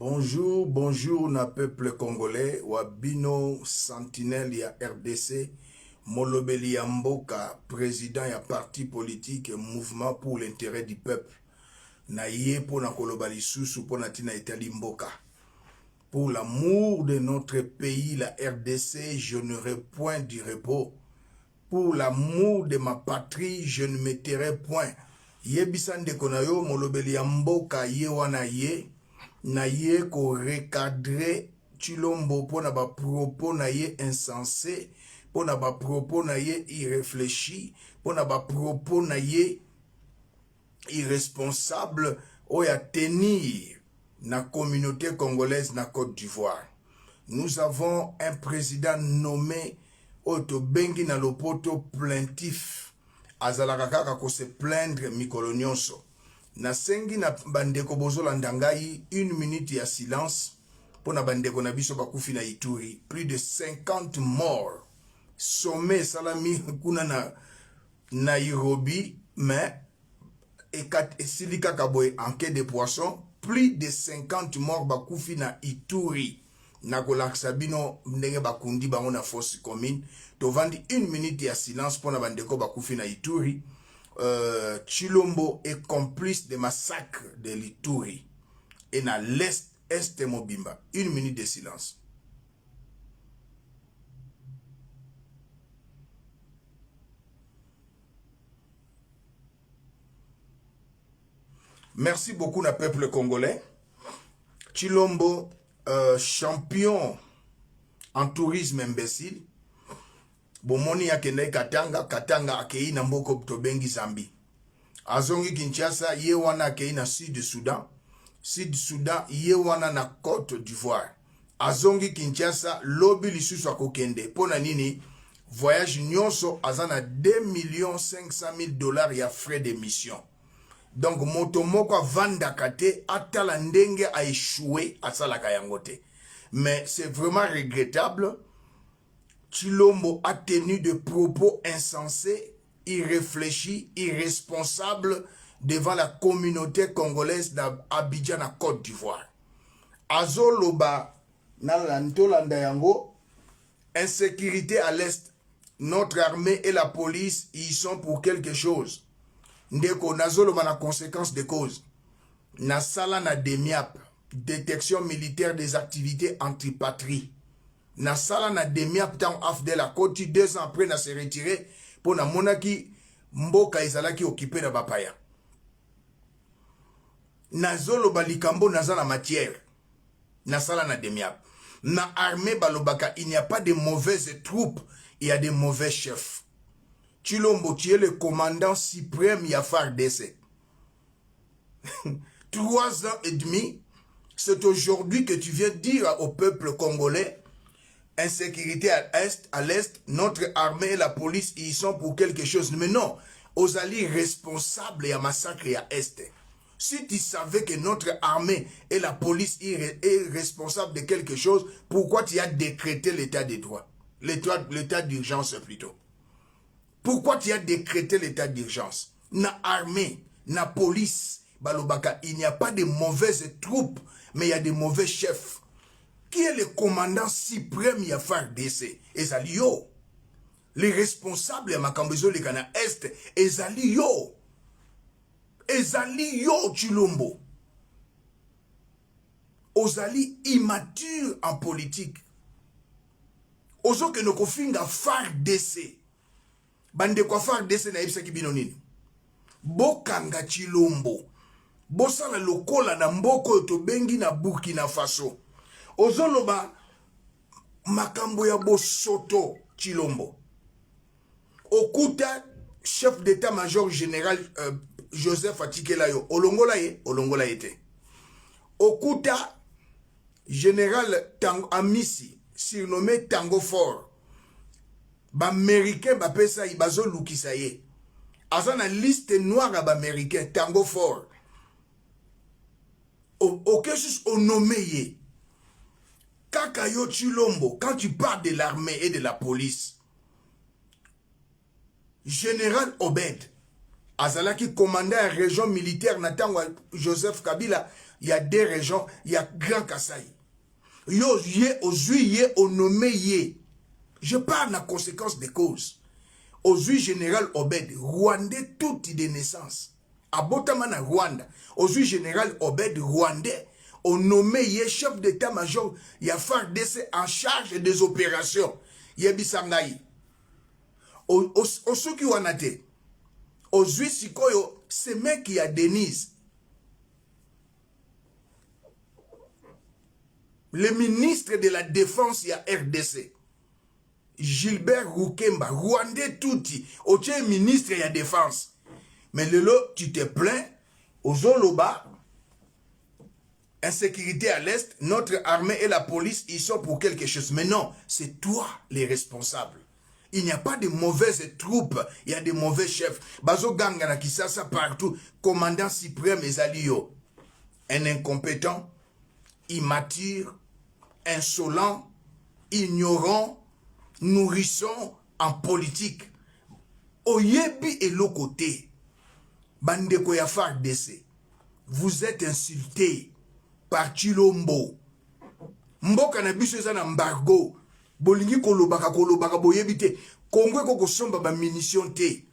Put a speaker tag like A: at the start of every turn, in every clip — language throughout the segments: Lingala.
A: Bonjour, bonjour na peuple congolais, wabino sentinelle ya RDC, molobeli ya mboka, président ya parti politique, mouvement pour l'intérêt du peuple. Na ye po na koloba lisusu po na tina etali mboka. Pour l'amour de notre pays, la RDC, je n'aurai point du repos. Pour l'amour de ma patrie, je ne me tairai point. Yebisande konayo, molobeli ya mboka ye wana ye, na ye ko recadrer Tshilombo po na ba propos na ye insensé, po na ba propos na ye irréfléchi, po na ba propos na ye irresponsable oya tenir na communauté congolaise na Côte d'Ivoire. Nous avons un président nommé Oto Bengi na lopoto plaintif. Azalaka kaka ko se plaindre mikolo nyonso. Na sengi na bandeko bozola ndangai 1 minute ya silence pour na bandeko na biso bakufi na Ituri. Plus de 50 morts. Sommet salami kuna na Nairobi, mais et silika kaboy en quai de poisson, plus de 50 morts bakufi na Ituri. Na kolaksa bino ndenge bakundi bango na fosse commune. Tovandi 1 minute ya silence pour na bandeko bakufi na Ituri. Tshilombo est complice de massacre de l'Ituri et na l'est est Mobimba. 1 minute de silence. Merci beaucoup na peuple congolais. Tshilombo, champion en tourisme imbécile. Bomoni ya kende Katanga akei na mboko tobengi Zambi. Azongi Kinshasa ye wana akei na Sud Soudan. Sud Soudan ye wana na Côte d'Ivoire. Azongi Kinshasa lobi lisusu akokende. Pona nini voyage nyonso azana 2,500,000 $ ya frais d'émission. Donc motomoko vanda kate atala ndenge a échoué à salaka yangote. Mais c'est vraiment regrettable. Tshilombo a tenu de propos insensés, irréfléchis, irresponsables devant la communauté congolaise d'Abidjan à Côte d'Ivoire. Azoloba na lantolanda yango, insécurité à l'est, notre armée et la police y sont pour quelque chose. Ndeko nazoloba na conséquence de cause. Na sala na DEMIAP, détection militaire des activités anti-patrie. Na sala na DEMIAP tant afdel la Côte 2 ans après na se retiré pour na monaki mboka ezalaki occupé na bapaya. Na zoloba likambo naza na matière. Na sala na DEMIAP. Na armée balobaka, il n'y a pas de mauvaises troupes, il y a des mauvais chefs. Tshilombo, tu es le commandant suprême ya FARDC. 3 ans et demi, c'est aujourd'hui que tu viens dire au peuple congolais insécurité à l'est, notre armée et la police y sont pour quelque chose. Mais non, aux alliés responsables et à massacre à est. Si tu savais que notre armée et la police est responsable de quelque chose, pourquoi tu as décrété l'état de droit? L'état d'urgence plutôt. Pourquoi tu as décrété l'état d'urgence? Na armée, na police, balobaka, il n'y a pas de mauvaises troupes, mais il y a de mauvais chefs. Qui est le commandant suprême ya FARDC? Ezali yo. Les responsables ya makambezo lekana est, ezali yo. Ezali yo Tshilombo. Ozali immature en politique. Ozo ke noko finga FARDC. Bande kwa FARDC na ebisaki bino nini? Bokanga Tshilombo. Bosala lokola na mboko tobengi na Burkina Faso. Ozoloba makambo ya bosoto Tshilombo. Okuta chef d'état-major général Joseph Atikelayo. Olongola ye te. Okuta général Amisi, surnommé Tango Fort. Ba-américain bapesa ibazo lukisa ye. Azana liste noire ba-américain Tango Fort. Okesus onome ye. Kakayo Tshilombo, quand tu parles de l'armée et de la police, Général Obed, Azalaki commandant la région militaire Natangwa Joseph Kabila, il y a des régions, il y a Grand Kasaï. Yo yé ozui yé onomé yé. Je parle en conséquence des causes. Ozui général Obed, Rwandais tout de naissance. Abotamana Rwanda. Ozui général Obed, Rwandais. On nommé yé chef d'état-major, il y a FARDC en charge des opérations. Yebisangaï. Osuki wanate. Ozui sikoyo, c'est mec qui a Denise. Le ministre de la Défense, il y a RDC. Gilbert Rukemba, Rwandais touti. Oche ministre, il y a Défense. Mais le lot, tu te plains, aux Zoloba, insécurité à l'Est, notre armée et la police, ils sont pour quelque chose. Mais non, c'est toi les responsables. Il n'y a pas de mauvaises troupes, il y a de mauvais chefs. Bazo Gangana Kisasa partout, commandant suprême Ezalio. Un incompétent, immature, insolent, ignorant, nourrisson en politique. Oyebi et l'autre côté, Bandeko ya FARDC, vous êtes insultés par Chilombo. Mboka na biso eza na embargo. Bolingi kolobaka boyebi te. Congo ko somba ba munition te.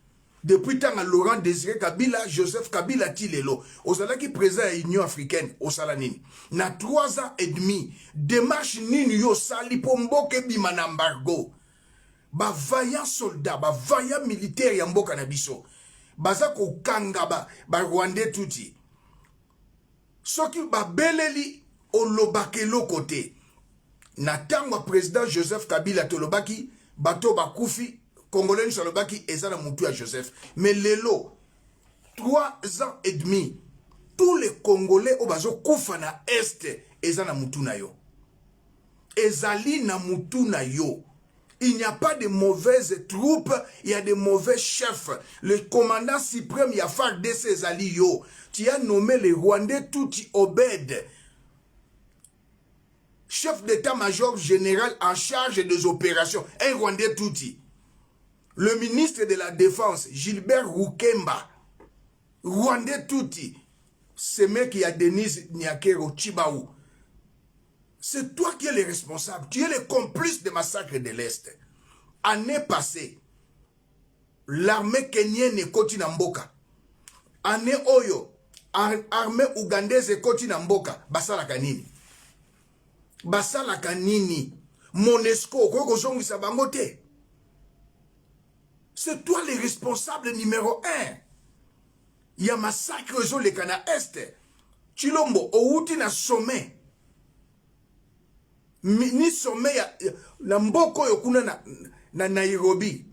A: Depuis tant à Laurent Désiré Kabila, Joseph Kabila Tilelo, ozalaki président à l'Union africaine, au Salanini. Na 3 ans et demi, démarche nini yo sali po mboke bima na embargo. Ba vaillant soldat, ba vaillant militaire ya mboka na biso. Baza ko kanga ba Rwandais touti. Soki ba beleli olobakelo côté. Na tango président Joseph Kabila tolobaki, bato bakufi, Congolais Salobaki ezana mutu à Joseph. Mais lelo, 3 ans et demi, tous les Congolais au bazo kufa na Est, ezana mutu na yo. Ezali na mutu na yo. Il n'y a pas de mauvaises troupes, il y a de mauvais chefs. Le commandant suprême, il y a FARDC ezali yo. Tu as nommé les Rwandais Touti Obed, chef d'état-major général en charge des opérations. Un Rwandais Touti. Le ministre de la Défense, Gilbert Rukemba, Rwandais Touti, ce mec qui a Denise Nyakero Chibaou. C'est toi qui es le responsable. Tu es le complice des massacres de l'Est. Année passée, l'armée kenyenne est koti na mboka. Année oyo, armée ougandaise est koti na mboka. Basala kanini. Basala kanini. Monesco, koko zongi sa bangote. C'est toi le responsable numéro 1. Il y a massacre sur le Cana Est. Chilombo, outi na sommet. Ni sommet na mboko yokuna na Nairobi.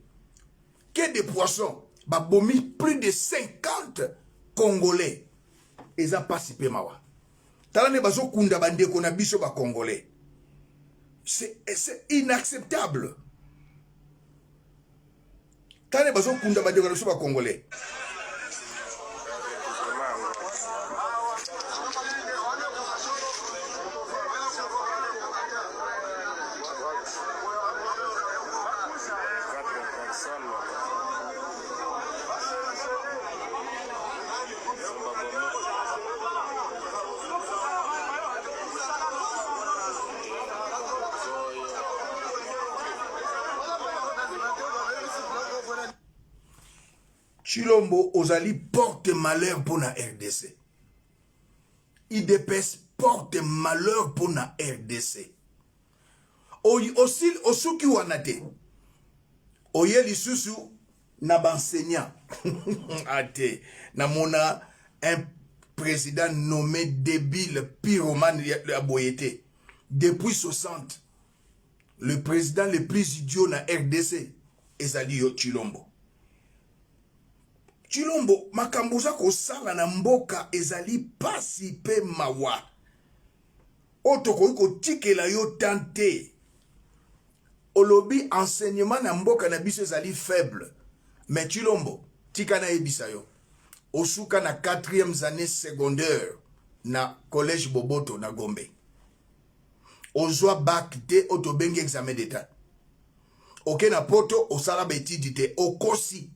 A: Que des poissons. Babomi plus de 50 Congolais. Ils ont participé mawa. Talane bazo kunda bandeko na biso ba Congolais. C'est inacceptable. Tane bazo kunda badeko na biso ba Congolais. Chilombo Ozali porte malheur pour la RDC. IDPS porte malheur pour la RDC. Aussi, Osuki Wanate. Oye lisusu na enseignant. Ate. Na mona un président nommé débile, pyromane à Boyete. Depuis 60. Le président le plus idiot na RDC. Ezali yo Chilombo. Chilombo, makambuza ko sala na mboka ezali pasi pe mawa. Otoko iko tikela yo tante. Olobi enseignement na mboka na biso ezali faible. Mais Chilombo, tika na ebisa yo. Osuka na 4e année secondaire na collège Boboto na Gombe. Ozwa bac te otobengi examen d'état. Ok na poto osala betidi te okosi.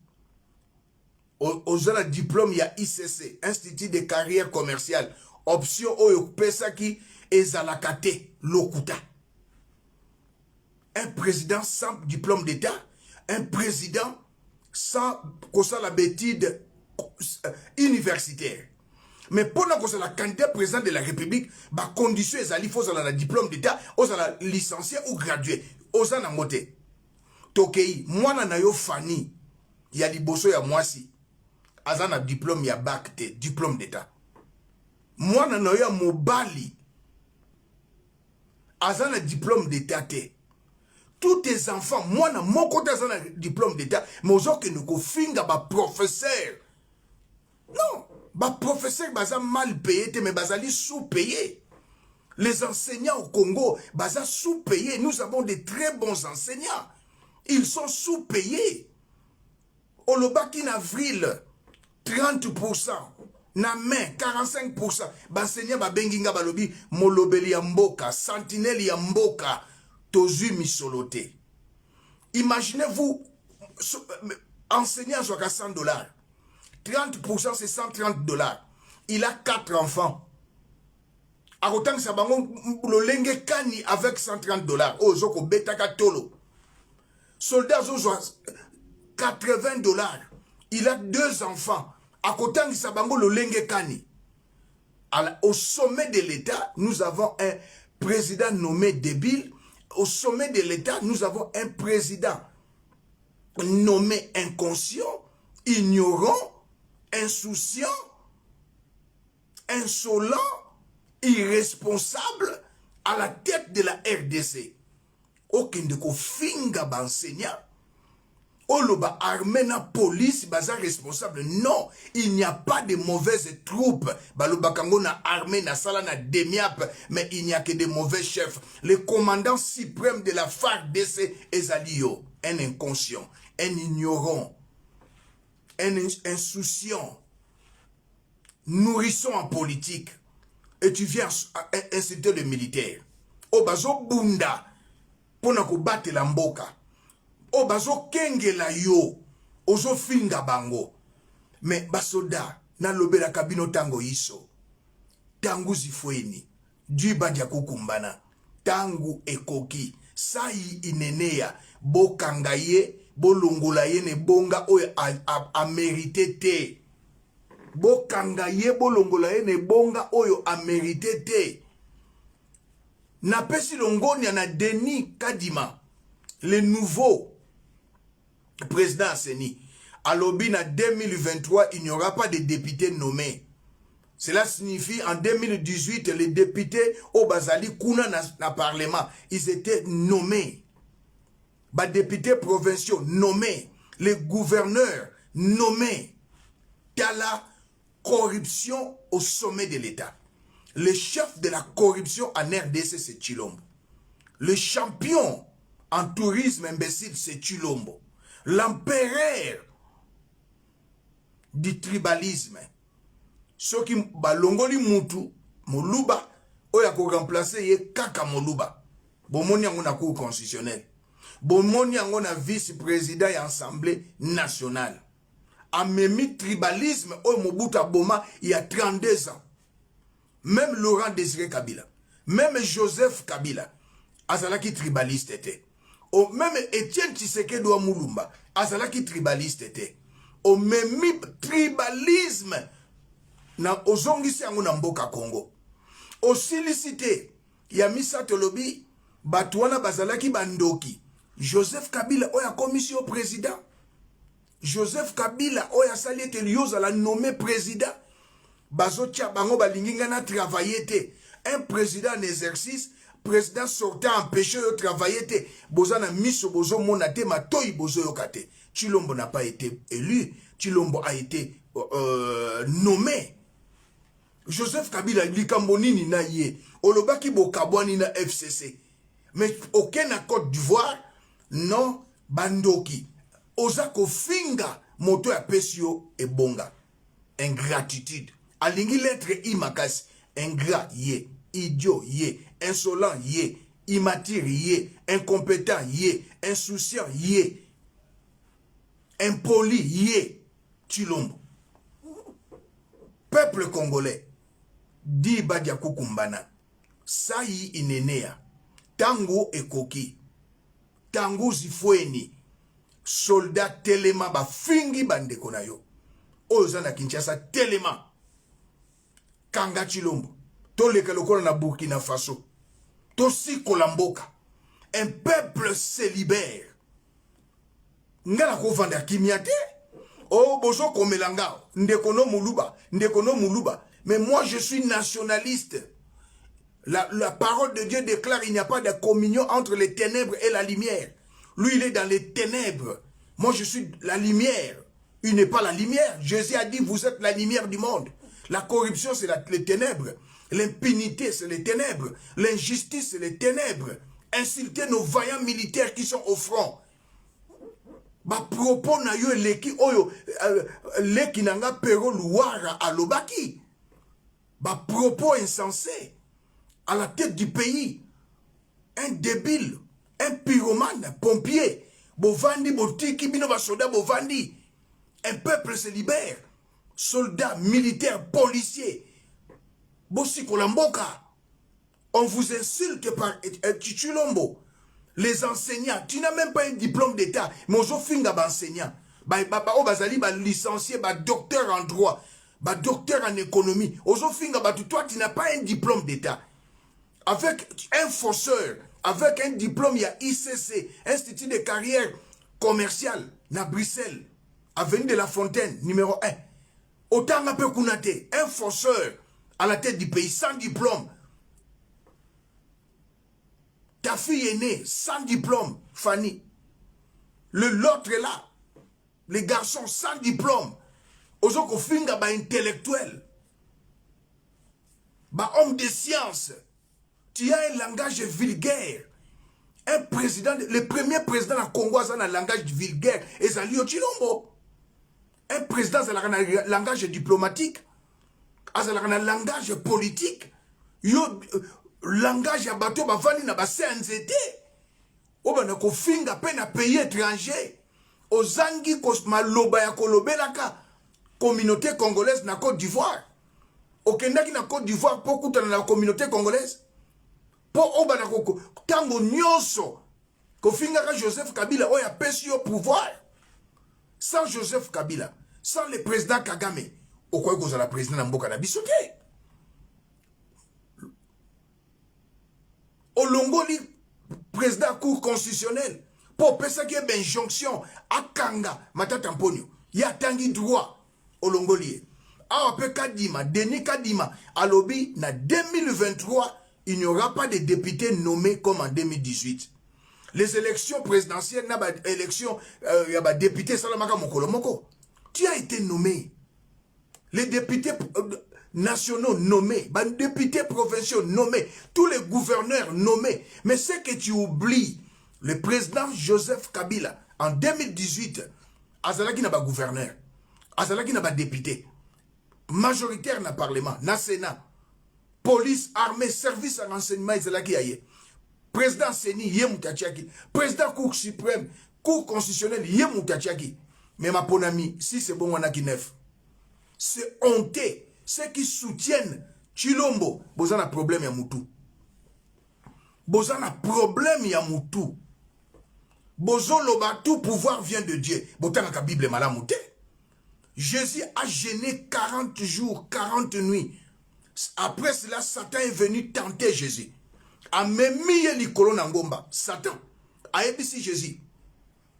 A: Ozala diplôme ya ICC, Institut de carrière commerciale. option oyo pesaki ezalakate lokuta. Un président sans diplôme d'état, un président sans la bêtise universitaire. Mais pendant que la candidat président de la République, la condition est qu'il faut un diplôme d'état, un licencié ou gradué. Oza na moté. Tokei, moi na yo fani, ya liboso ya mwasi, azana diplôme ya bac te, diplôme d'état. Moi na yo mobali, azana diplôme d'état te. Tous tes enfants, moi na mon côté azana diplôme d'état, mais aujourd'hui nous finga ba professeur. Non, ba professeur baza mal payé, mais bazali sous-payé. Les enseignants au Congo, baza sous-payés. Nous avons de très bons enseignants. Ils sont sous-payés. Au Lobaki en avril, 30%. Na main, 45%. Benseignant ba benginga balobi, molobeli ya mboka, sentinelle ya mboka, tozu misolote. Imaginez-vous, enseignant soit à $100. 30% c'est $130. Il a 4 enfants. A autant ça bango lolenge kani avec $130. Oh zoko betaka tolo. Soldat zo $80. Il a 2 enfants. A autant ça bango lolenge kani. Au sommet de l'État, nous avons un président nommé débile. Au sommet de l'État, nous avons un président nommé inconscient, ignorant, insouciant, insolent, irresponsable à la tête de la RDC. Aucun de ko finga benseignant. Oloba armée na police baza responsable. Non, il n'y a pas de mauvaises troupes. Baloba kango na armée na sala na demiap, mais il n'y a que de mauvais chefs. Le commandant suprême de la FARDC Ezalio, un inconscient, un ignorant, un insouciant, nourrisson en politique. Et tu viens inciter le militaire. O bazo bunda pona ko battre la mboka. O bazo kengela yo. Ozo finga bango. Mais basoda na lobela kabino tango iso. Tangu zifweni. Djiba dia kukumbana. Tangu ekoki. Sai inenea. Bo kangaye. Bo longola ye ne bonga oye a mérité te. Bo kangaye bo longola ye ne bonga oyo a mérité te. Na pesi longoni na Denis Kadima. Le nouveau président Seni. À l'Obi, en 2023, il n'y aura pas de députés nommés. Cela signifie en 2018, les députés au Bazali Kuna na Parlement, ils étaient nommés. Les députés provinciaux nommés. Les gouverneurs nommés. Il y a la corruption au sommet de l'État. Le chef de la corruption en RDC, c'est Chilombo. Le champion en tourisme imbécile, c'est Chilombo. L'empereur du tribalisme. Ceux qui balongoli mutu, moluba, oya ko remplacer ye kaka moluba. Bomoni yango na cour constitutionnelle. Bomoni yango na vice-président et assemblée nationale. Amemi tribalisme, oya Mobutu Boma, il y a 32 ans. Même Laurent Désiré Kabila, même Joseph Kabila, azalaki tribaliste était. O même Étienne Tshisekedi wa Mulumba, azalaki tribaliste était. O même tribalisme na ozongisi yango na mboka Congo. O silicité ya Misato lobi batwana bazalaki bandoki. Joseph Kabila oya commission président. Joseph Kabila oya sali ete lioza la nommé président. Bazotia bango balinginga na travailler te. Un président en exercice, président sortant empêché de travailler te. Bozana miso bozo monate matoi bozo yokate. Chilombo n'a pas été élu. Chilombo a été nommé. Joseph Kabila likambonini na ye. Olobaki bokabwani na FCC. Mais aucun à Côte d'Ivoire, non, bandoki. Ozako finga moto ya pesio e bonga. Ingratitude. Alingi lettre imakasi. Ingrat ye. Idiot ye. Insolent ye. Immature ye. Incompétent ye. Insouciant ye. Impoli ye. Chilombo. Peuple congolais. di badia kukumbana. Sayi inenea. Tango ekoki. Tango zifweni. Soldat telema ba fingi bandeko na yo. Oza na Kinshasa telema. Kanga Chilombo. Toleka lokola na Burkina Faso. Tosi kolamboka. Un peuple se libère. Ngala kovanda kimiate. Oh, bozo komelanga. Ndekono muluba. Ndekono muluba. Mais moi, je suis nationaliste. La parole de Dieu déclare qu'il n'y a pas de communion entre les ténèbres et la lumière. Lui, il est dans les ténèbres. Moi, je suis la lumière. Il n'est pas la lumière. Jésus a dit, vous êtes la lumière du monde. La corruption, c'est les ténèbres. L'impunité, c'est les ténèbres. L'injustice, c'est les ténèbres. Insulter nos vaillants militaires qui sont au front. Ba propos na yo leki oyo leki nanga pero luara alobaki. Ba propos insensés à la tête du pays. Un débile, un pyromane, pompier. Bovandi botiki bino ba soda bovandi. Un peuple se libère. Soldats, militaires, policiers. Bossi kolamboka. On vous insulte par Chilombo. Les enseignants, tu n'as même pas un diplôme d'état. Mais on finga ba enseignant. Ba bazali ba licencié, ba docteur en droit, ba docteur en économie. Ozo finga ba toi tu n'as pas un diplôme d'état. Avec un fausseur, avec un diplôme, il y a ICC, Institut de carrière commerciale, na Bruxelles, avenue de la Fontaine, numéro 1. Autant un peu Kounate, un fausseur à la tête du pays, sans diplôme. Ta fille est née sans diplôme, Fanny. L'autre est là. Les garçons sans diplôme. Ozoko finga ba intellectuel. Ba homme de science. Tu as un langage vulgaire. Un président, le premier président de Congo a un langage vulgaire. Et ça lui Chilombo. Un président a un langage diplomatique. A un langage politique. Yo langage à bateau ba vani na ba CNZT. Oba na ko finga pe na pays étranger. Ozangi kosma loba ya kolobelaka communauté congolaise na Côte d'Ivoire. Okendaki na Côte d'Ivoire pour kutana na communauté congolaise. Pour oba na koko tango nyonso ko finga ka Joseph Kabila oya pesi au pouvoir. Sans Joseph Kabila, sans le président Kagame, okoy kozala président na mboka na biso te. Olongoli président cour constitutionnel pour penser qu'il y a une injonction à Kanga Matata Mponyo ya tangi droit Olongoli a peu Kadima Denis Kadima à lobby na 2023 il n'y aura pas de députés nommés comme en 2018. Les élections présidentielles n'a pas élection y a pas député Salamaka Mokolo Moko. Tu as été nommé. Les députés nationaux nommés, les députés provinciaux nommés, tous les gouverneurs nommés. Mais ce que tu oublies, le président Joseph Kabila, en 2018, Azalaki n'a pas gouverneur, Azalaki n'a pas député, majoritaire dans le Parlement, dans le Sénat, police, armée, service à renseignement, Azalaki aye. Président Seni, Yemoutachiaki, président Cour suprême, Cour constitutionnelle, Yemoutachiaki. Mais ma ponami, si c'est bon, on a qui neuf. C'est honteux. Ceux qui soutiennent Chilombo, vous avez un problème à Moutou. Vous avez un problème à Moutou. Tout pouvoir vient de Dieu. Vous avez la Bible malamouté. Jésus a gêné 40 jours, 40 nuits. Après cela, Satan est venu tenter Jésus. A même mis Ngomba. Satan a ébissi Jésus.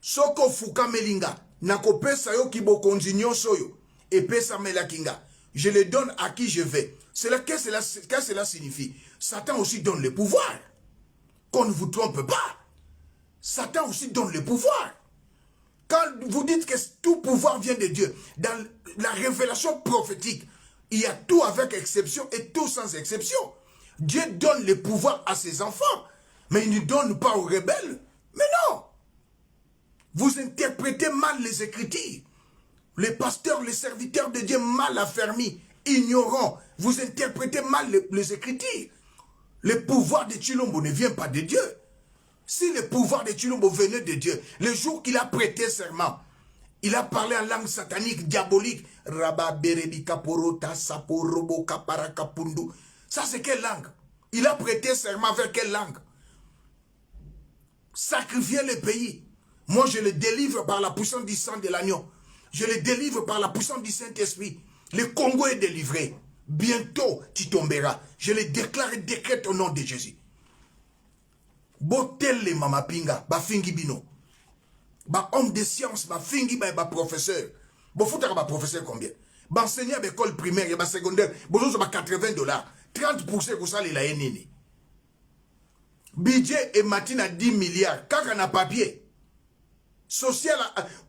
A: Soko fuka melinga. Nako pesa yo kibo konzinyo soyo. Et pesa melakinga. Je le donne à qui je vais. Qu'est-ce que cela signifie? Satan aussi donne le pouvoir. Qu'on ne vous trompe pas. Satan aussi donne le pouvoir. Quand vous dites que tout pouvoir vient de Dieu, dans la révélation prophétique, il y a tout avec exception et tout sans exception. Dieu donne le pouvoir à ses enfants, mais il ne donne pas aux rebelles. Mais non. Vous interprétez mal les Écritures. Les pasteurs, les serviteurs de Dieu mal affermis, ignorants, vous interprétez mal les Écritures. Le pouvoir de Chilombo ne vient pas de Dieu. Si le pouvoir de Chilombo venait de Dieu, le jour qu'il a prêté serment, Il a parlé en langue satanique, diabolique. Rabba berebi kaporota saporobo kaparakapundu. Ça c'est quelle langue? Il a prêté serment vers quelle langue? Sacrifier le pays. Moi je le délivre par la puissance du sang de l'agneau. Je le délivre par la puissance du Saint-Esprit. Le Congo est délivré. Bientôt tu tomberas. Je le déclare et décrète au nom de Jésus. Botel mama pinga, ba fingi bino. Ba homme de science, ba fingi ba professeur. Bo foutaka ba professeur combien? Ba enseignant à l'école primaire et ba secondaire, bozo ba $80. 30% pour ça, il a nini. Budget et matin à 10 milliards. Quand on a papier. Social,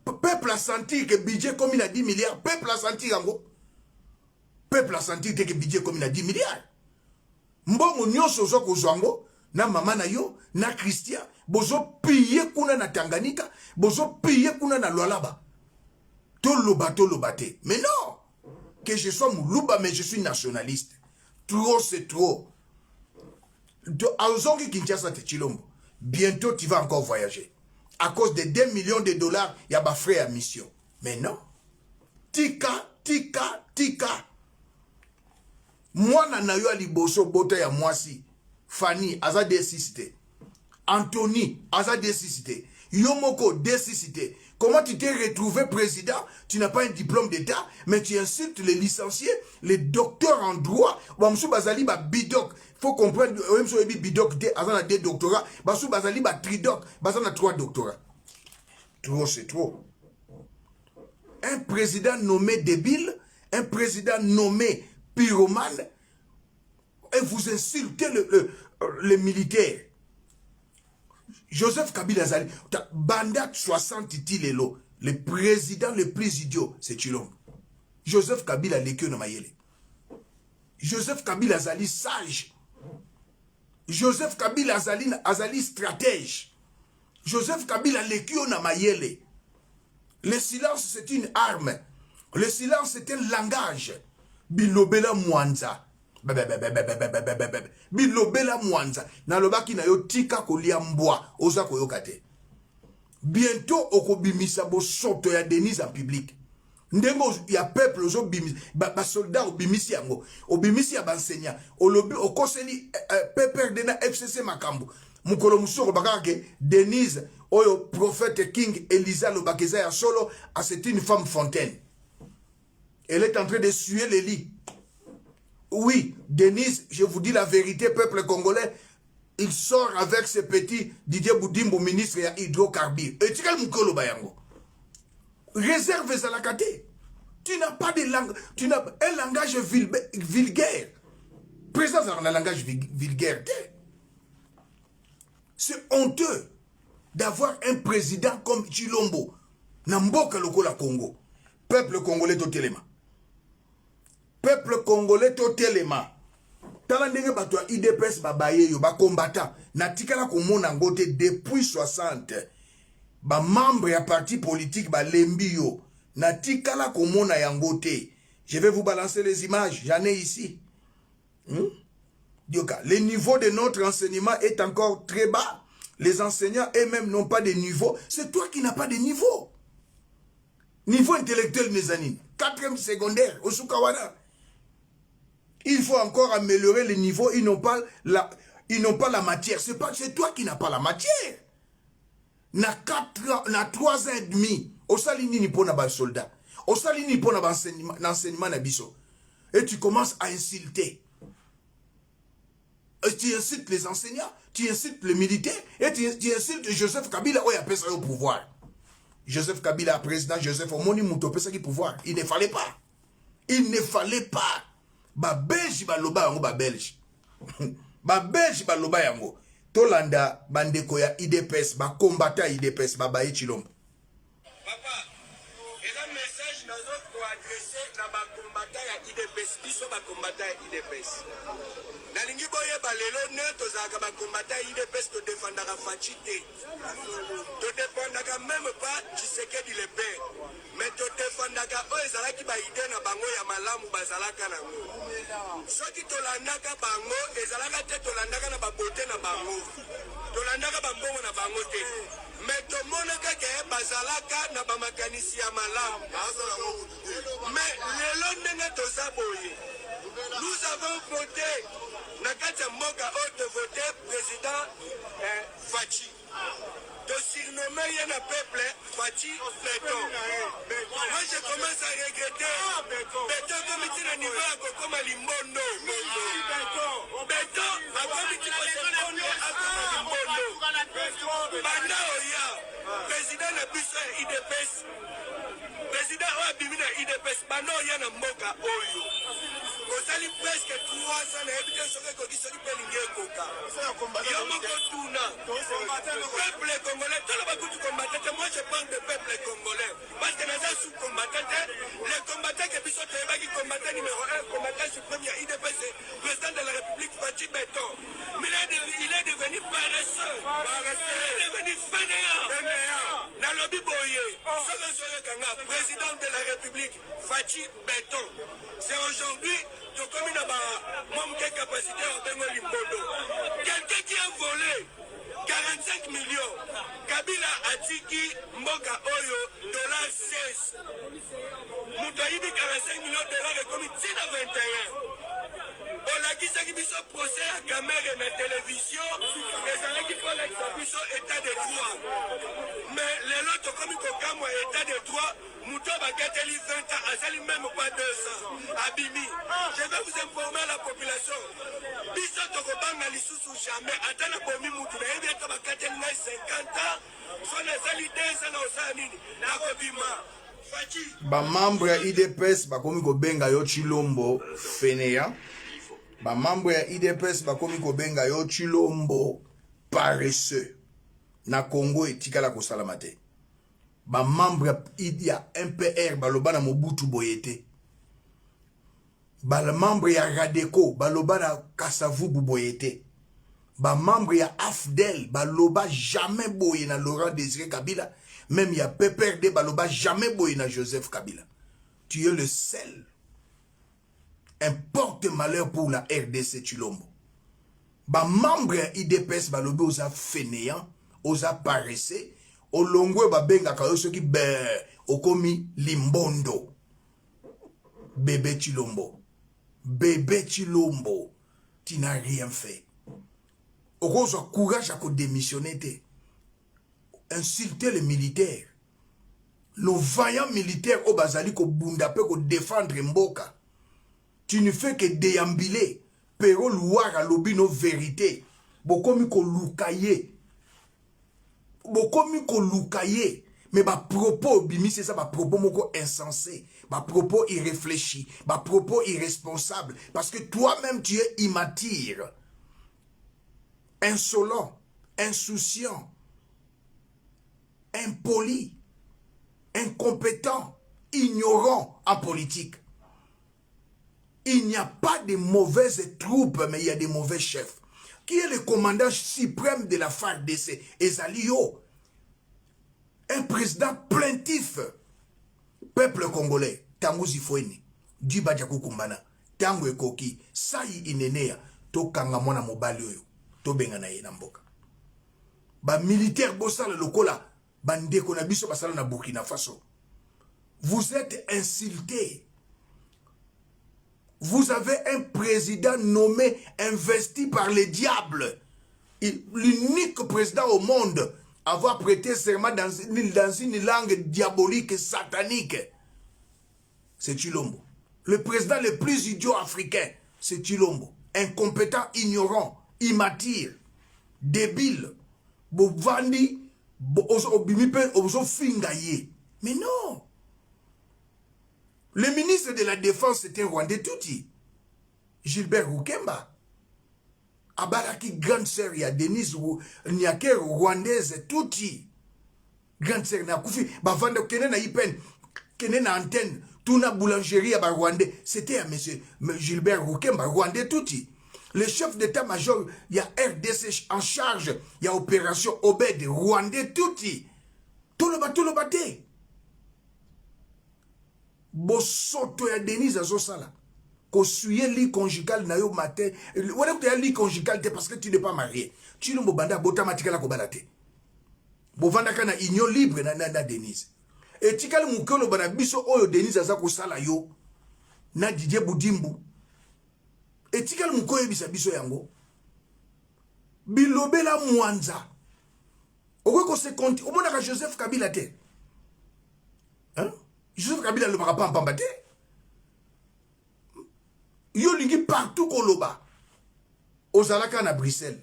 A: peuple a senti que budget comme il a 10 milliards. Peuple a senti en peuple a senti que budget comme il a 10 milliards. Mbongo nyonso zoko zwango. Na mama na yo, na Christian, bozo piye kuna na Tanganyika, bozo piye kuna na Lualaba. Tolobate. Mais non, que je sois Moulouba, mais je suis nationaliste. Trop, c'est trop. Aozongi Kinshasa te Chilombo. Bientôt, tu vas encore voyager. À cause de 2 millions de dollars, il y a des frais à mission. Mais non. Tika. Moi, nanayo aliboso bota ya mwasi. Fanny, aza desisité. Anthony, aza desisité. Yomoko, desisité. Comment tu t'es retrouvé président? Tu n'as pas un diplôme d'État, mais tu insultes les licenciés, les docteurs en droit. Bamsou Bazali, ba bidoc. Faut comprendre, Bamsou bidoc, azana 2 doctorats. Bamsou Bazali, ba tridoc. Bazana 3 doctorats. Trop, c'est trop. Un président nommé débile, un président nommé pyromane, et vous insultez les militaires. Joseph Kabila Zali, Bandat 60 Tilelo, le président le plus idiot, c'est Chilombo. Joseph Kabila Lekio Namayele. Joseph Kabila Zali sage. Joseph Kabila Azali stratège. Joseph Kabila Lekio Namayele. Le silence c'est une arme. Le silence c'est un langage. Bilobela Mwanza. Bilobela Mwanza. Nalobaki na yo tika kolia mbwa. Oza koyokate. Bientôt okobimisa bo soto ya Denise en public. Ndengo ya peuple ozo bimisa. Ba soldat obimisi yango. Obimisi ya bansenya. Olobi okoseli pepper dena FCC makambo. Mukolo musoko bakake Denise oyo prophète King Elisa Lobakeza ya solo. C'est une femme fontaine. Elle est en train de suer les lits. Oui, Denise, je vous dis la vérité, peuple congolais, il sort avec ce petit Didier Boudimbo, ministre de hydrocarbures. Et tu as réserve à la kate. Tu n'as pas de langue, tu n'as un langage vulgaire. Présence dans le langage vulgaire. C'est honteux d'avoir un président comme Chilombo. Namboka lokola Congo. Peuple congolais totelema. Peuple congolais totelema. Talandenge batwa IDPS babaye yo ba combattant. Natikala komona ngote depuis 60. Ba membre ya parti politique ba lembi yo. Natikala komona yangote. Je vais vous balancer les images, j'en ai ici. Dioka, le niveau de notre enseignement est encore très bas. Les enseignants eux-mêmes n'ont pas de niveau. C'est toi qui n'as pas de niveau. Niveau intellectuel, mes amis. 4e secondaire, au Soukawana. Il faut encore améliorer les niveaux. Ils n'ont pas la matière. C'est toi qui n'as pas la matière. Na 3 ans et demi. Au salini ni pona ba soldat. Au salini ni pona ba enseignement na biso. Et tu commences à insulter. Et tu insultes les enseignants. Tu insultes les militaires. Et tu insultes Joseph Kabila. Oh, il a appelé ça au pouvoir. Joseph Kabila, président Joseph Omoni Mouto, ça qui pouvoir. Il ne fallait pas. Il ne fallait pas. Ba belge ba loba yango ba belge. Ba belge ba loba yango. Tolanda bandeko ya IDPS ba combattant IDPS ba baye Chilombo.
B: Papa, et un message dans notre pour adresser na ba combattant ya IDPS, biso ba combattant ya IDPS. Na lingi boye ba lelo ne tozaka ba combattant ya IDPS to défendra Fachité. To défendra même pas Tshisekedi le père. Mais to défendaka o ezalaki ba idée na bango ya malamu bazalaka nango. Soki tolandaka bango ezalaka te tolandaka na ba beauté na ba bango tolandaka bambongo na bango te mais tomonaka ke bazalaka na bamakanisi ya malamu mais lelo ndenge toza boye nous avons voté na kati ya mboka oyo tovote président Faci surnommé Yana Peuple, Faci Béton. Moi je commence à regretter Béton comme il est à niveau à Kokoma Limbondo. Béton, à comme il est à Limbondo. Banda Oya, président de Bussa IDPS, président Oabimina IDPS, Banda Oya na Mboka Oyo. Kozali presque 3 ans na ebite soke kokisoki pe linge koka. Yo moko tuna. Peuple congolais, tout le monde combattant. Moi je parle de peuple congolais. Parce que nous sommes sous-combattants. Les combattants qui sont les combattants numéro 1, combattant suprême, il y a IDPS, président de la République, Faci Béton. Mais il est devenu paresseux. Il est devenu fainéant. Dans le biboye, président de la République, Faci Béton. C'est aujourd'hui, comme il a manqué capacité en Bengo Limbondo. Quelqu'un qui a volé 45 millions. Kabila Atiki Mboka Oyo, $16. Moutaïdi 45 millions de dollars comme il tient à 21. On a dit ça qui sont procès à caméra et la télévision. Et ça a dit qu'on a état de droit. Mais les autres, comme ils ont état de droit, Moutou Bakateli 20 ans, à même pas 2 ans. Abimi, je vais vous informer la population. Biso Tokobanga Lissoussou jamais, attends la bombe Moutou, et bien Bakateli 50 ans, soit les alités, ça n'a pas nini, n'a pas bima.
A: Ba membre ya IDPS bakomi ko benga yo Chilombo Fenea. Ba membre ya IDPS bakomi ko benga yo Chilombo paresseux. Na Congo etikala ko salamate. Ba membre ya MPR baloba na Mobutu Boyete. Ba membre ya Radeko baloba na Kasavubu Boyete. Ba membre ya AFDEL baloba jamais boye na Laurent Désiré Kabila. Même il y a PPRD baloba jamais boye na Joseph Kabila. Tu es le seul. Un porte-malheur pour la RDC Chilombo. Ba membre IDPS baloba osa fainéant, osa paressé, olongwe ba benga ka yoso ki be okomi Limbondo. Bébé Chilombo. Bébé Chilombo. Tu n'as rien fait. Okoso courage à démissionner te. Insulter les militaires. Le vaillant militaire au Bazali ko bundape ko défendre Mboka. Tu ne fais que déambuler. Pero louara lobino vérité. Bokomi ko loukaye. Bokomi ko loukaye. Mais ba propos bimi c'est ça ba propos moko insensé. Ba propos irréfléchi. Ba propos irresponsable. Parce que toi-même tu es immature. Insolent. Insouciant. Impoli, incompétent, ignorant en politique. Il n'y a pas de mauvaises troupes, mais il y a des mauvais chefs. Qui est le commandant suprême de la FARDC? Ezalio. Un président plaintif. Peuple congolais, Tango Zifoeni, Djiba Djakou Kumbana, Tango Ekoki, Sayi Inenea, To Kangamona Mobali Oyo, To Bengana Yenamboka. Ba militaire bossala lokola. Bande Konabiso basala na Burkina Faso. Vous êtes insultés. Vous avez un président nommé, investi par les diables. L'unique président au monde à avoir prêté serment dans une langue diabolique et satanique. C'est Chilombo. Le président le plus idiot africain, c'est Chilombo. Incompétent, ignorant, immature, débile. Bovandi. Mais non. Le ministre de la Défense était Rwandais Touti. Gilbert Rukemba. Abaraki grande sœur ya Denise Nyake Rwandaise Touti. Grande sœur na Koufi. Bavanda kene na Ipen. Kene na antenne. Tuna boulangerie à Rwandais. C'était à monsieur Gilbert Rukemba Rwandais Touti. Le chef d'état-major, il y a RDC en charge, il y a opération Obed, Rwandais Touti. Tout le bâté. Bosoto ya Denise Azosala. Ko suye lit conjugal na yo matin. Wala ko lit conjugal parce que tu n'es pas marié. Chilombo banda bota matika la ko balate. Bovanda kana union libre na Denise. Et tikal mukolo bana biso oyo Denise aza ko sala yo na Didier Budimbu. Et tikal mukoyo bisa biso yango. Bilobela Mwanza. Oko ko se compte o mona ka Joseph Kabila te. Hein? Joseph Kabila le mara pas pambate. Yo lingi partout koloba. Ozalaka na Bruxelles.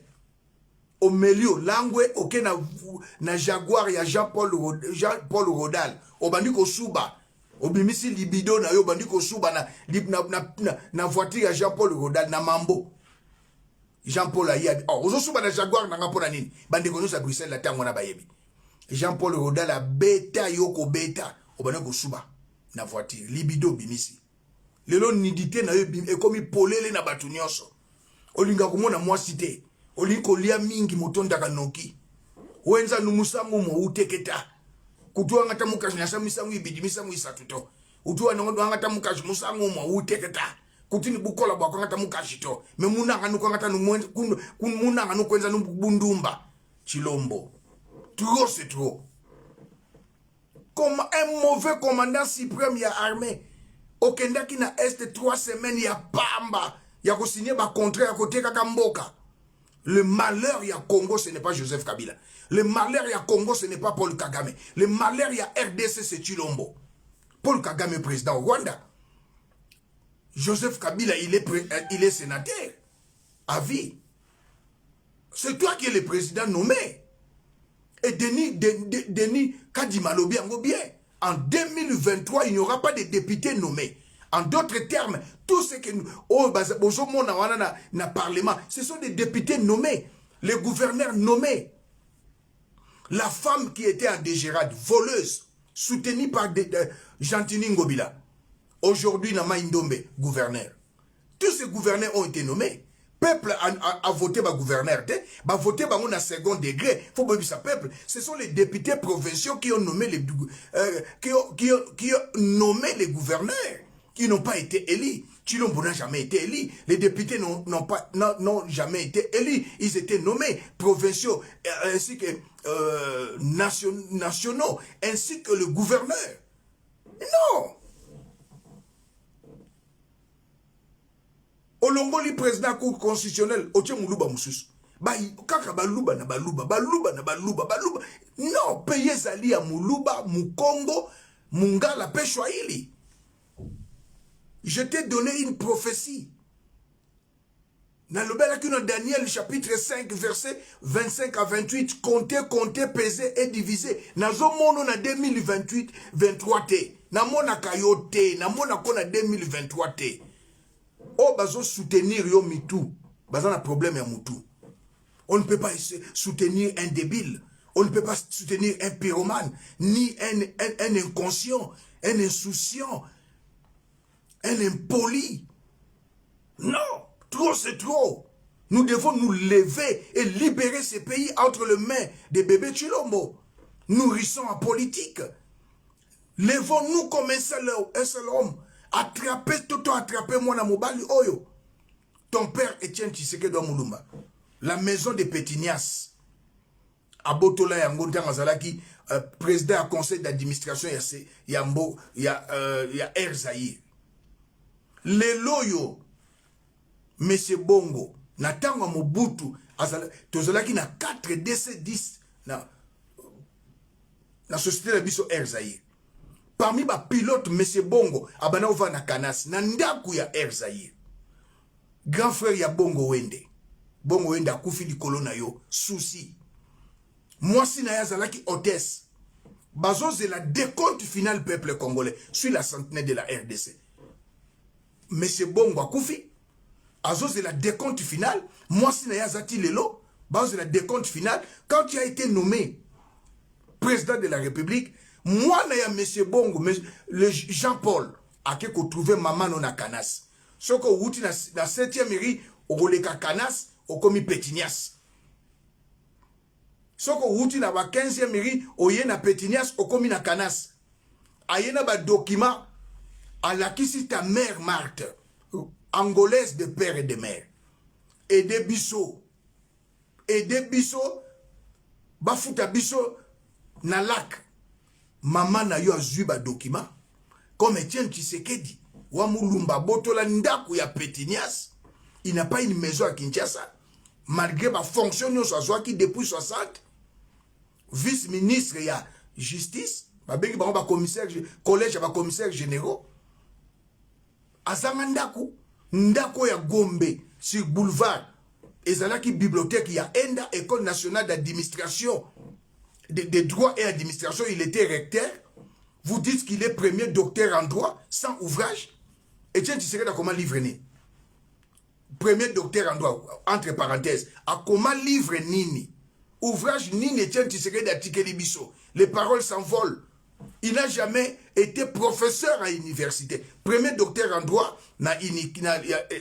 A: Au milieu langwe oke na Jaguar ya Jean-Paul Rodal. Obandi ko suba. Obimisi libido na yo bandi ko suba na voiture ya Jean-Paul Rodal na Mambo. Jean-Paul Ayab. Oh, ozo suba na Jaguar na ngapona nini? Bandi ko sa Bruxelles la tango na bayebi. Jean-Paul Rodal a beta yoko beta. Obandi ko suba na voiture libido bimisi. Lelo nidité na yo bim e komi polele na batu nyonso. Olinga komona mwasi te. Olinko lia mingi motonda kanoki. Wenza numusangu mo uteketa. Kutua ngata mukaji na samisangu ibidimisangu isatuto. Utua ngata mukaji musangu mo uteketa. Kutini bukola bako ngata mukaji to. Me munanga nuko ngata munanga nuko wenza nubundumba. Chilombo. Trop c'est trop. Comme un mauvais commandant suprême ya armée. Okendaki na est 3 semaines ya pamba. Ya ko signer ba contrat ya côté kakamboka. Le malheur ya Congo, ce n'est pas Joseph Kabila. Le malheur ya Congo, ce n'est pas Paul Kagame. Le malheur ya RDC, c'est Chilombo. Paul Kagame, président au Rwanda. Joseph Kabila, il est sénateur. À vie. C'est toi qui es le président nommé. Et Denis Kadimalobi en bien. En 2023, il n'y aura pas de députés nommés. En d'autres termes, tout ce que nous... Oh, na parlement, ce sont des députés nommés. Les gouverneurs nommés. La femme qui était en dégérade, voleuse, soutenue par Gentini Ngobila. Aujourd'hui, Nama Indombe, gouverneur. Tous ces gouverneurs ont été nommés. Peuple a voté par gouverneur. A voté par un second degré. Faut pas dire ça, peuple. Ce sont les députés provinciaux qui ont nommé les, qui ont nommé les gouverneurs. Ils n'ont pas été élus. Chilombo n'a jamais été élu. Les députés n'ont jamais été élus. Ils étaient nommés provinciaux ainsi que nationaux, ainsi que le gouverneur. Non. Olongoli président cour constitutionnel, oche muluba mususu. Kaka baluba na baluba. Non, paye zali ya muluba, mukongo, mungala peshwa ili. Je t'ai donné une prophétie. Dans le Daniel chapitre 5 verset 25 à 28, comptez, peser et diviser. Nazo mono na 2028, 23 te. Na mona kayote, na mona kona 2023 te. Oh, bazo soutenir yo mitou. Bazo na problème ya moutou. On ne peut pas soutenir un débile. On ne peut pas soutenir un pyromane, ni un inconscient, un insouciant, un impoli. Non, trop c'est trop. Nous devons nous lever et libérer ces pays entre les mains des bébés Chilombo. Nourrissons en politique. Levons-nous comme un seul homme. Attrapez moi na mobali oyo. Ton père Etienne Tshisekedi Mulumba. La maison de Pétinias. Abotola yango ngazalaki président du conseil d'administration ya Air Zaïre. Le loyo Monsieur Bongo natanga Mobutu tozalaki na 4 DC10 na société de biso Air Zaïre. Parmi les pilotes, M. Bongo, abana ova na Kanas, na ndaku ya Air Zaïre. Grand frère ya Bongo Wende. Bongo Wende akufi likolo na yo, souci. Mwasi na ya zalaki hôtesse. Bazo c'est la décompte final peuple congolais sur la centenaire de la RDC. M. Bongo akufi. Azo c'est la décompte final. Mwasi na ya zati lelo. Bazo c'est la décompte final. Quand tu as été nommé président de la République, moi, na M. Bongo, le Jean-Paul, a que trouvé maman non à Kanas. Ce que vous na 7e mairie, au Roleka Kanas, au commis Pétinias. Ce que vous na 15e mairie, au Yena Pétinias, au commis na Kanas. Ayena ba document, à la qui si ta mère Marthe. angolaise de père et de mère. Aider biso. Aider biso. Bafuta biso na lac. Maman na yo azui ba document. Comme Etienne Tshisekedi. Wamulumba botola ndaku ya Pétinias. Il n'a pas une maison à Kinshasa. Malgré ma fonction, nous sommes depuis 60. Vice-ministre, il y a justice. Commissaire, collège, il y a commissaire généraux. Azanga ndaku. Ndaku ya Gombe, sur boulevard. Ezalaki bibliothèque, il y a ENDA, École nationale d'administration, des droits et administration. Il était recteur. Vous dites qu'il est premier docteur en droit, sans ouvrage. Et tiens, tu sais comment livrer né. Premier docteur en droit, entre parenthèses, à comment livre nini. Ouvrage nini, tiens, tu sais d'article libiso. Les paroles s'envolent. Il n'a jamais été professeur à l'université. Premier docteur en droit, na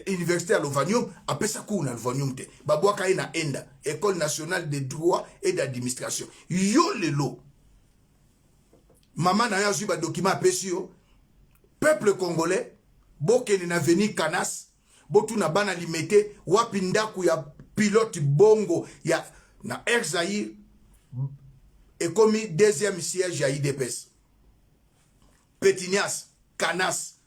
A: université à Lovanium, après ça, na Lovanium te. Babouaka na ENDA, École nationale de droit et d'administration. Yo lelo. Maman na ya zuba document apesio. Peuple congolais, bokene na veni Canas. Botu na bana limete wapindaku ya pilote bongo ya na Air Zaïre et commis deuxième siège à IDPS. Pétinias, Canas,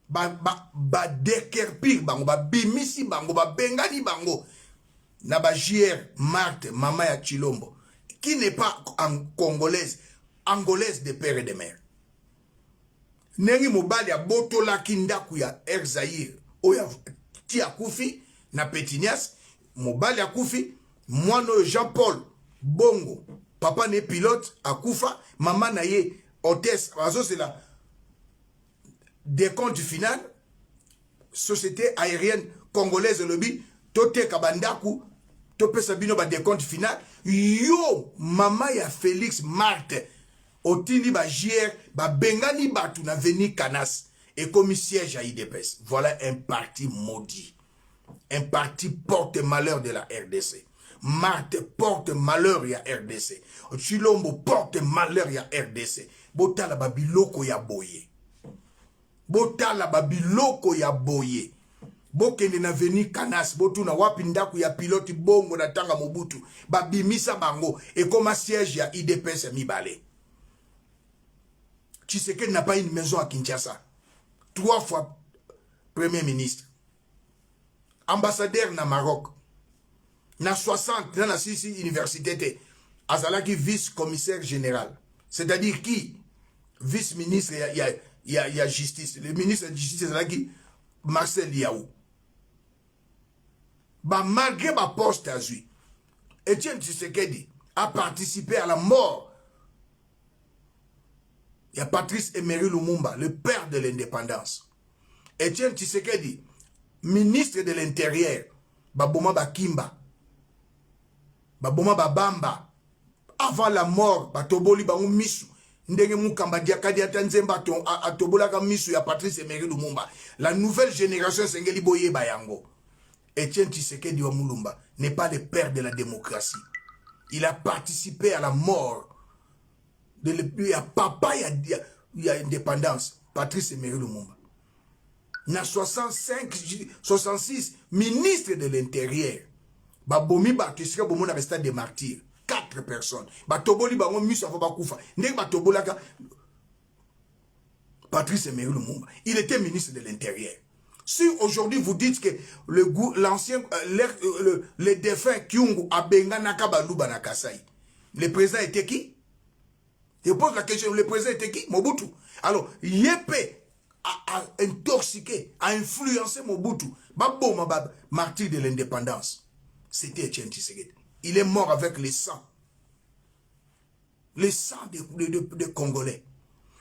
A: ba dekerpir bango, ba bimisi bango, ba bengani bango, na ba JR Marthe, maman ya Chilombo, qui n'est pas congolaise, angolaise de père et de mère. Nengi mobali ya botola kindaku ya Air Zaïre. Oya ti akufi na Pétinias, mobali akufi, moino Jean-Paul Bongo, papa ne pilote akufa, maman na ye hôtesse, c'est la décompte final, société aérienne congolaise lobby, tote kabandaku, tope sabino ba décompte final, yo maman ya Félix Marthe, otini ba JR, ba bengani batu na veni Canas. Et comme siège à IDPS. Voilà un parti maudit. Un parti porte-malheur de la RDC. Marthe porte malheur ya RDC. Chilombo porte malheur ya RDC. Botala babiloko ya boye. Botala babiloko ya boye. Bokende na veni Canas. Botuna wapindaku ya pilote bongo na tanga Mobutu. Babimisa bango. Et comme siège ya IDPS ya mibale. Tshisekedi n'a pas une maison à Kinshasa. 3 fois premier ministre, ambassadeur na Maroc, na 60, na 6 universités, azalaki vice-commissaire général. C'est-à-dire qui? Vice-ministre, il y a justice. Le ministre de justice, azalaki Marcel Yaou. Malgré ma poste à lui, Etienne Tshisekedi a participé à la mort. Il y a Patrice Emery Lumumba, le père de l'indépendance. Etienne Tshisekedi, ministre de l'Intérieur, Baboma Bakimba, Baboma Babamba, avant la mort, Batoboli Bangu Misu, Ndenge Mukamba Diakadi Atanzemba, Atobola Misu, il y a Patrice Emery Lumumba. La nouvelle génération Sengeli Boye Bayango. Etienne Tshisekedi Wamulumba n'est pas le père de la démocratie. Il a participé à la mort. Il y a papa, il y a indépendance. Patrice Emery Lumumba. Na 65, 66, ministre de l'Intérieur. Babomi Bakisika Bomona resta des martyrs. 4 personnes. Batoboli Bango Musa Fabakufa. Nek Batobolaka. Patrice Emery Lumumba. Il était ministre de l'Intérieur. Si aujourd'hui vous dites que l'ancien, le défunt Kyungu Abenga Nakabaluba Nakasai, le président était qui? Je pose la question, le président était qui? Mobutu. Alors, Yépé a intoxiqué, a influencé Mobutu. Baboma Bab, martyr de l'indépendance. C'était Etienne Tshisekedi. Il est mort avec les sangs. Les sangs des Congolais.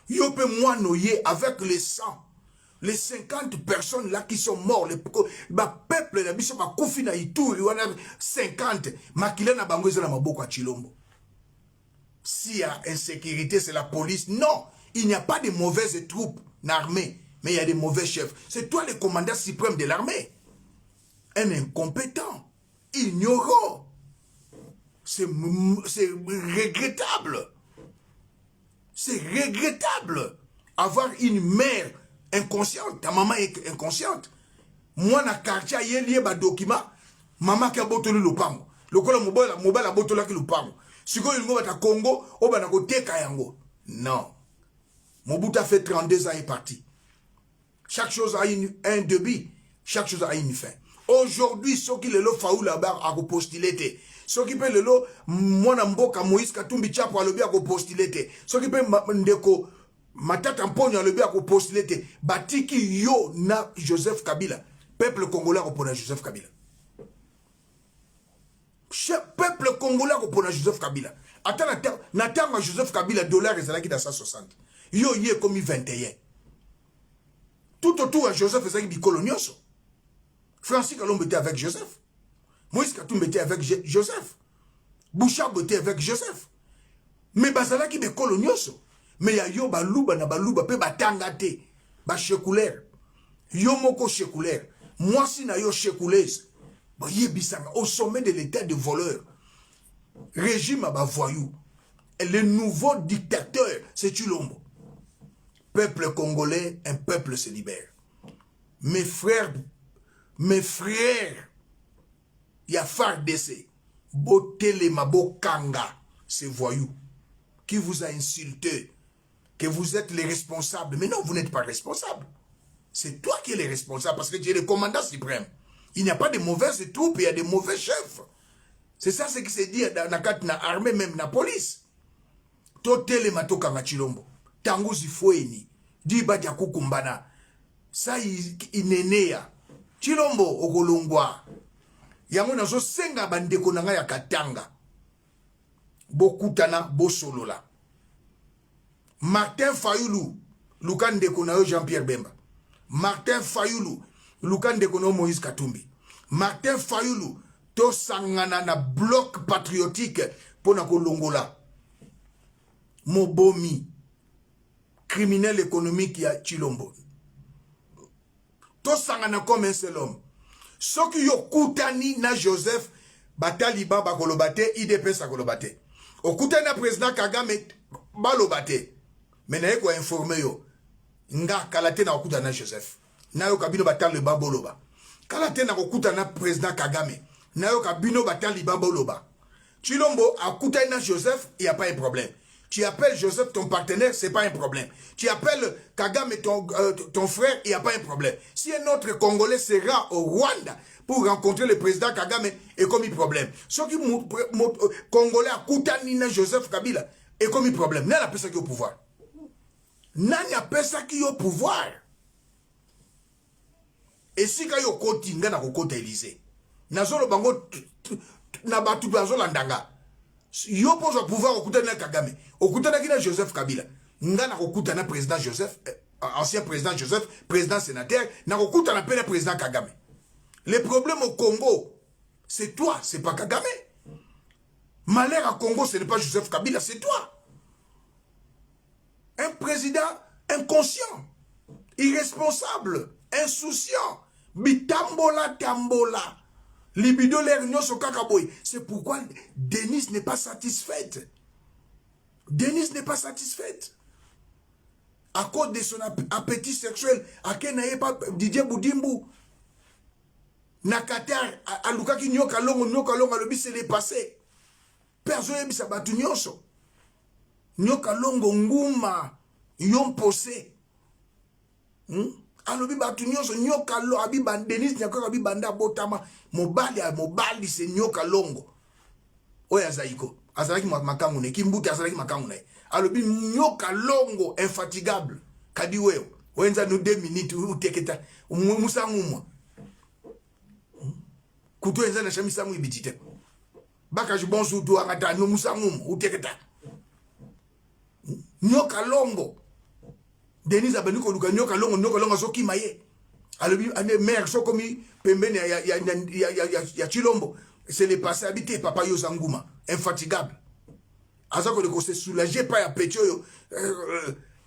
A: Yopé Moinoye avec les sangs. Les 50 personnes là qui sont morts, le peuple, la biso ma koufi na Ituri, on a 50, makila na bangoza na maboko à Chilombo. S'il y a insécurité, c'est la police. Non, il n'y a pas de mauvaises troupes d'armée, mais il y a des mauvais chefs. C'est toi le commandant suprême de l'armée. Un incompétent, ignorant. C'est regrettable. C'est regrettable. Avoir une mère inconsciente, ta maman est inconsciente. moi na quartier yelié ba document mama ki abotoli lopango lokola mobala botola ki lopango siko yingo bata Congo o bana ko teka yango non. Mobutu a fait 32 ans et est parti. Chaque chose a un début, chaque chose a une fin. Aujourd'hui, ceux qui le faou là-bas à postuler, ceux qui peut le moi mboka Moïse Katumbi Chapo à le bien postuler, ceux qui peut ndeko Matata Mponyo à le bien postuler, batiki yo na Joseph Kabila, peuple congolais repona Joseph Kabila. Peuple congolais repona Joseph Kabila. Attends, n'attends Joseph Kabila dollar et zalaki dans 160. Yo yé comme 21. Tout autour à Joseph et Zaki Bicolonioso. Francis Kalombe était avec Joseph. Moïse Katumbe était avec Joseph. Bouchard était avec Joseph. Mais Bazala qui Bicolonioso. Mais ya yo baluba na baluba pe batangate. Ba shekulaire. Yo moko shekulaire. Moi si na yo shekouleuse. Ba yé bisanga au sommet de l'état de voleur. Régime à voyou. Et le nouveau dictateur, c'est Tshilombo. Peuple congolais, un peuple se libère. Mes frères, il y a FARDC, Botele Mabokanga, ces voyous, qui vous a insulté, que vous êtes les responsables. Mais non, vous n'êtes pas responsables. C'est toi qui es le responsable, parce que tu es le commandant suprême. Il n'y a pas de mauvaises troupes, il y a de mauvais chefs. C'est ça ce qui se dit dans l'armée, même dans la police. Totele Matokanga Tshilombo. Tanguzi Foueni, Diba Diakukumbana, ça inenea, Tshilombo Ogolongwa, Yango nazo senga bandeko nanga ya Katanga, Bokutana Bosolola, Martin Fayulu, Lukande Konayo Jean-Pierre Bemba, Martin Fayulu, Lukande Konayo Moïse Katumbi, Martin Fayulu, to sangana na bloc patriotique pona Kolongola, Mobomi, criminel économique ya Tshilombo. To sangana comme un seul homme. Ce qui yo koutani na Joseph Bataliba bakolobate, IDPS akolobate. O koutani na président Kagame balobate. Mais na yeko informé yo. Nga kalate na koutani na Joseph. Na yo kabino Bataliba boloba. Kalate na koutani na président Kagame. Na yo kabino Bataliba boloba. Tshilombo a koutani na Joseph, il n'y a pas un problème. Tu appelles Joseph ton partenaire, c'est pas un problème. Tu appelles Kagame ton frère, il n'y a pas un problème. Si un autre Congolais sera au Rwanda pour rencontrer le président Kagame, et comme il problème. Ce qui Congolais a Koutanina Joseph Kabila, et comme il problème. N'a pas ça qui est au pouvoir. N'a pas ça qui est au pouvoir. Et si quand il y a côté, il y a côté Élysée. Nazolo bango na batu bazo landanga. Yo pose au pouvoir okutana Kagame, okutana kina Joseph Kabila. Ngana okutana président Joseph, ancien président Joseph, président sénateur, na okutana pena président Kagame. Le problème au Congo, c'est toi, c'est pas Kagame. Malheur à Congo, ce n'est pas Joseph Kabila, c'est toi. Un président inconscient, irresponsable, insouciant, bitambola tambola. Libido l'ernion sur Kakaboy. C'est pourquoi Denise n'est pas satisfaite. Denise n'est pas satisfaite. À cause de son appétit sexuel, à quel n'a pas Didier Boudimbu. Nakatar, à Luka qui nyoka longo, à l'obi c'est les passé. Personne n'a pas battu nyonso. Nyoka longo nguma, yon posé. Alobi batu nyonso nyoka lo abi Denise nyako abi banda botama mobali se nyoka longo oya zaiko azalaki makangu ne kimbuti azalaki makangu ne alobi nyoka longo infatigable kadi weo wenza no 2 minutes uteketa musangu kuto enza na shamisa mu ibitite baka jibonsu tu angata no musangu uteketa nyoka longo Denise Abeniko Luka nyoka longo soki maye. Alobi ane mère so komi pembeni ya Tshilombo. C'est le passé habité papa yo Zanguma, infatigable. Azako de ko se soulager pas ya petio yo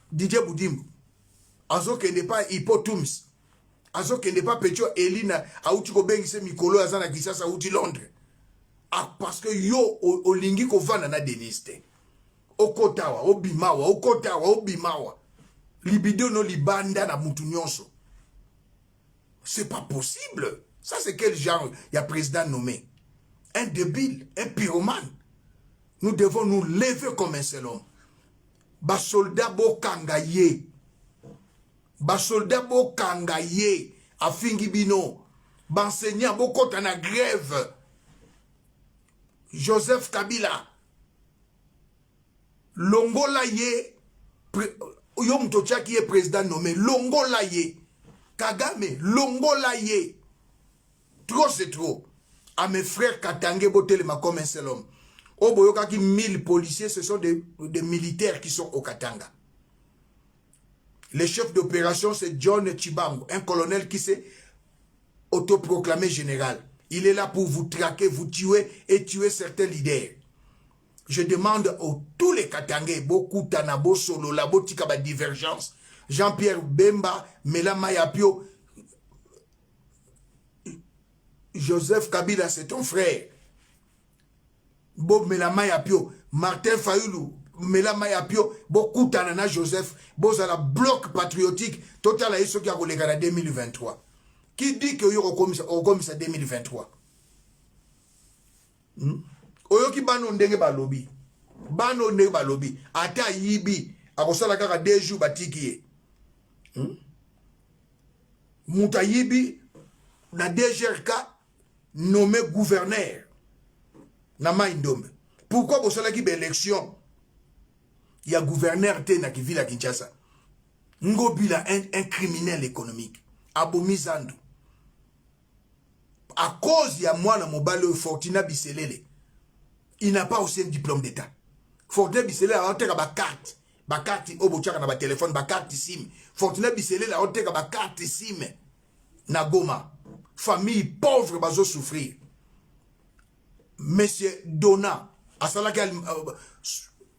A: Didier Boudimbu. Azoko n'est pas Hippotoums. Azoko n'est pas petio Elina auti ko bengise mikolo azana kisasa uti Londres. Ah parce que yo olingi ko vana na Denise te. Okotawa, obimawa, okotawa, obimawa. Libido no libanda na mutu nyonso. C'est pas possible. Ça, c'est quel genre? Il y a président nommé. Un débile, un pyromane. Nous devons nous lever comme un seul homme. Bas soldat bo kangaye. Bas soldat bo kangaye. A fingibino. Bas enseignant bo kota na grève. Joseph Kabila. Longola ye. Yom Tocha qui est président nommé. Longola ye. Kagame. Longola ye. Trop c'est trop. À mes frères Katangé Botelema comme un seul homme. Au Boyoka qui 1000 policiers, ce sont des militaires qui sont au Katanga. Le chef d'opération, c'est John Chibango, un colonel qui s'est autoproclamé général. Il est là pour vous traquer, vous tuer et tuer certains leaders. Je demande à tous les Katangais, beaucoup Tanabo, Solo, Labo, Tikaba Divergence, Jean-Pierre Bemba, Mela Mayapio, Joseph Kabila, c'est ton frère. Bob Mela Mayapio, Martin Fayoulou, Mela Mayapio, beaucoup Tanana Joseph, Boz à la bloc patriotique, total à ce qui a collégé en 2023. Qui dit que vous avez commis en 2023? Oyoki bano ndenge balobi. Bano ndenge balobi. Ata yibi, akosala kaka 2 jours batiki. Mouta yibi, na DGRK, nommé gouverneur. Na Maïndombe. Pourquoi vous savez qu'il y a élection? Il y a gouverneur Tena qui vit à Kinshasa. Ngobila, un criminel économique. Abomizando. À cause il y a moi dans mon ballon Fortina Bisselele. Il n'a pas aussi un diplôme d'état. Fortina Bisselele a rentré ma carte. Ma carte obochaka na ba téléphone, ma carte SIM. Fortina Bisselele a rentré ma carte SIM. Na Goma. Famille pauvre bazo souffrir. Monsieur Dona, à Salaka,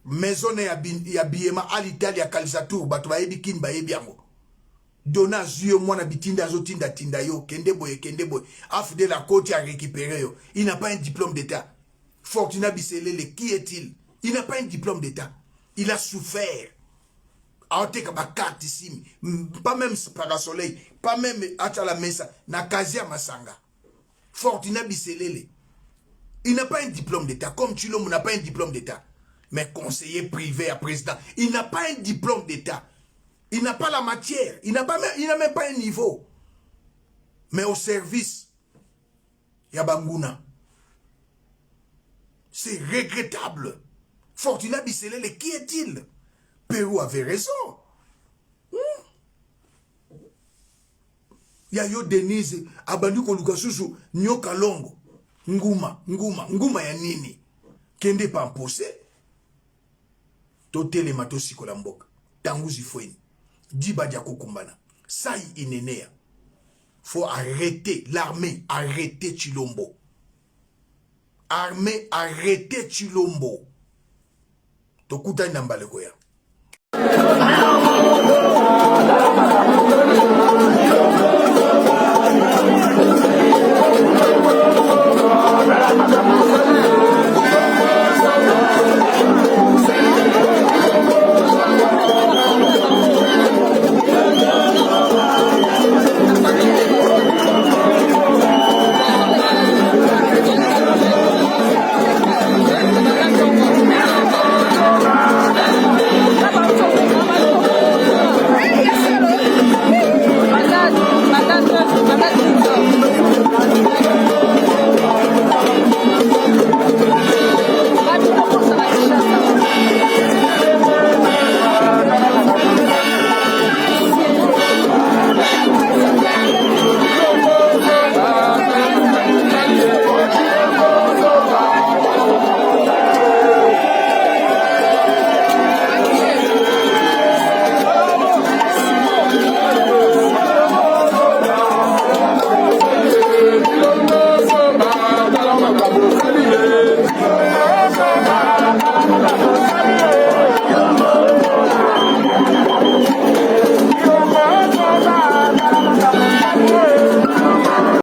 A: maison ya biyema à l'Italie à Calzatour, batuba ebi kin ba ebi yango. Dona zuyo mwana bitinda zo tinda yo, kende boye. Afde la côte a récupéré yo. Il n'a pas un diplôme d'état. Fortuna Bisselele, qui est-il? Il n'a pas un diplôme d'état. Il a souffert. Aote ka ba carte ici, pas même Parasoleil, pas même Atala Mesa, na Kazia Masanga. Fortuna Bisselele. Il n'a pas un diplôme d'état. Comme Chilombo n'a pas un diplôme d'état. Mais conseiller privé à président, il n'a pas un diplôme d'état. Il n'a pas la matière. Il n'a même pas un niveau. Mais au service, il y a Banguna. C'est regrettable. Fortuna Bisselele, qui est-il? Pérou avait raison. Il y a yo Denise, Abandu Kolukasusu, Nyoka Longo. Nguma ya nini? Kende pampose. Totele matosi kolamboka. Tanguzi fweni. Diba diako kumbana. Sai inenea. Faut arrêter l'armée, arrêter Chilombo. Armée, arrêter Chilombo. Tokuta ndambale koya.